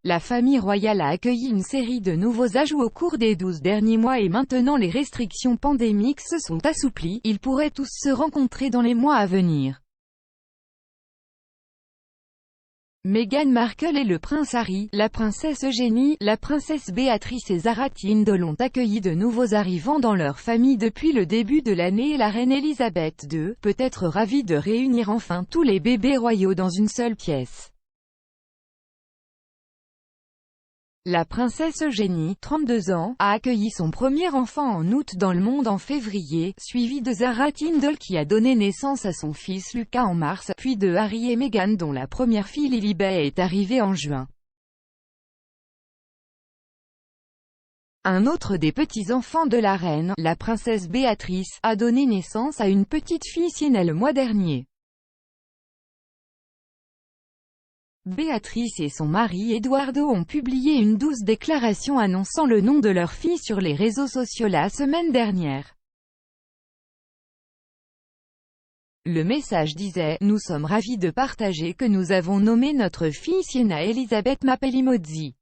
La famille royale a accueilli une série de nouveaux ajouts au cours des 12 derniers mois et maintenant les restrictions pandémiques se sont assouplies, ils pourraient tous se rencontrer dans les mois à venir. Meghan Markle et le prince Harry, la princesse Eugénie, la princesse Béatrice et Zara Tindall ont accueilli de nouveaux arrivants dans leur famille depuis le début de l'année et la reine Elisabeth II peut être ravie de réunir enfin tous les bébés royaux dans une seule pièce. La princesse Eugénie, 32 ans, a accueilli son premier enfant en août dans le monde en février, suivi de Zara Tindall qui a donné naissance à son fils Lucas en mars, puis de Harry et Meghan dont la première fille Lilibet est arrivée en juin. Un autre des petits-enfants de la reine, la princesse Béatrice, a donné naissance à une petite fille Sienna le mois dernier. Béatrice et son mari Eduardo ont publié une douce déclaration annonçant le nom de leur fille sur les réseaux sociaux la semaine dernière. Le message disait « Nous sommes ravis de partager que nous avons nommé notre fille Sienna Elisabeth Mapellimozzi.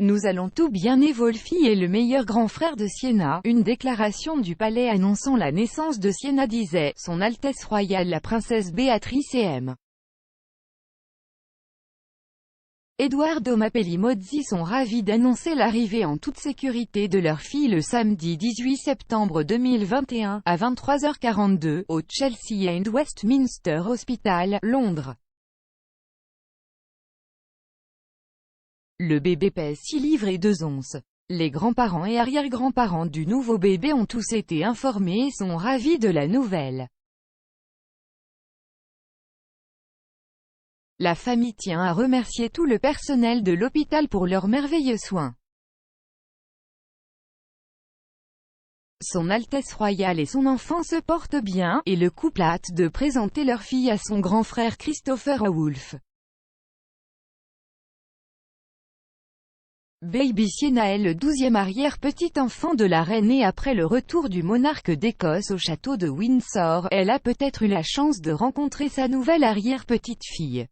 Nous allons tout bien et Wolfie est le meilleur grand frère de Sienna ». Une déclaration du palais annonçant la naissance de Sienna disait « Son Altesse royale la princesse Béatrice et M. Eduardo Mapellimozzi sont ravis d'annoncer l'arrivée en toute sécurité de leur fille le samedi 18 septembre 2021, à 23h42, au Chelsea and Westminster Hospital, Londres. Le bébé pèse 6 livres et 2 onces. Les grands-parents et arrière-grands-parents du nouveau bébé ont tous été informés et sont ravis de la nouvelle. La famille tient à remercier tout le personnel de l'hôpital pour leurs merveilleux soins. Son Altesse royale et son enfant se portent bien, et le couple a hâte de présenter leur fille à son grand frère Christopher Wolff. Baby Sienna est le 12e arrière-petit-enfant de la reine et après le retour du monarque d'Écosse au château de Windsor, elle a peut-être eu la chance de rencontrer sa nouvelle arrière-petite-fille.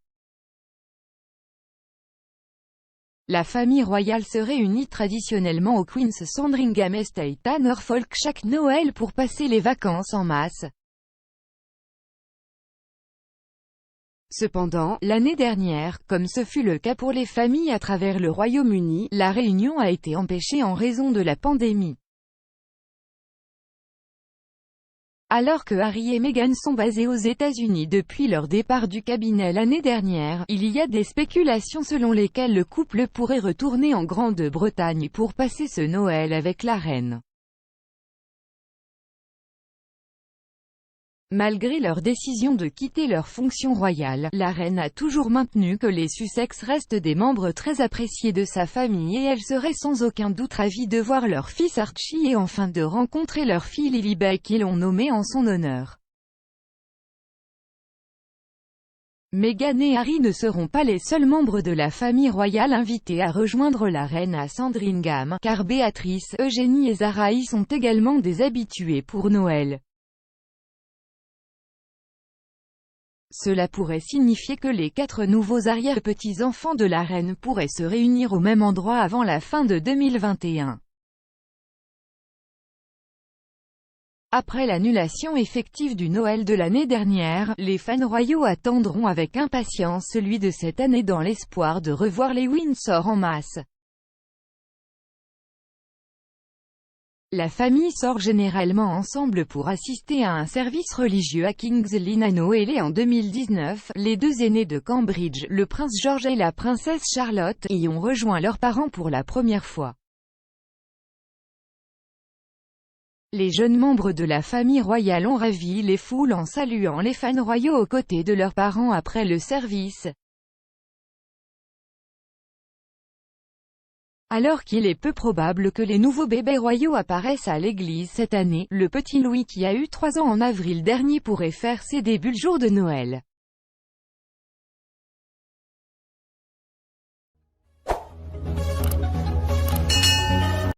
La famille royale se réunit traditionnellement au Queen's Sandringham Estate à Norfolk chaque Noël pour passer les vacances en masse. Cependant, l'année dernière, comme ce fut le cas pour les familles à travers le Royaume-Uni, la réunion a été empêchée en raison de la pandémie. Alors que Harry et Meghan sont basés aux États-Unis depuis leur départ du cabinet l'année dernière, il y a des spéculations selon lesquelles le couple pourrait retourner en Grande-Bretagne pour passer ce Noël avec la reine. Malgré leur décision de quitter leur fonction royale, la reine a toujours maintenu que les Sussex restent des membres très appréciés de sa famille et elle serait sans aucun doute ravie de voir leur fils Archie et enfin de rencontrer leur fille Lilibet qu'ils ont nommée en son honneur. Meghan et Harry ne seront pas les seuls membres de la famille royale invités à rejoindre la reine à Sandringham, car Béatrice, Eugénie et Zara y sont également des habitués pour Noël. Cela pourrait signifier que les 4 nouveaux arrière-petits-enfants de la reine pourraient se réunir au même endroit avant la fin de 2021. Après l'annulation effective du Noël de l'année dernière, les fans royaux attendront avec impatience celui de cette année dans l'espoir de revoir les Windsor en masse. La famille sort généralement ensemble pour assister à un service religieux à King's Lynn à Noël et en 2019, les 2 aînés de Cambridge, le prince George et la princesse Charlotte, y ont rejoint leurs parents pour la première fois. Les jeunes membres de la famille royale ont ravi les foules en saluant les fans royaux aux côtés de leurs parents après le service. Alors qu'il est peu probable que les nouveaux bébés royaux apparaissent à l'église cette année, le petit Louis qui a eu 3 ans en avril dernier pourrait faire ses débuts le jour de Noël.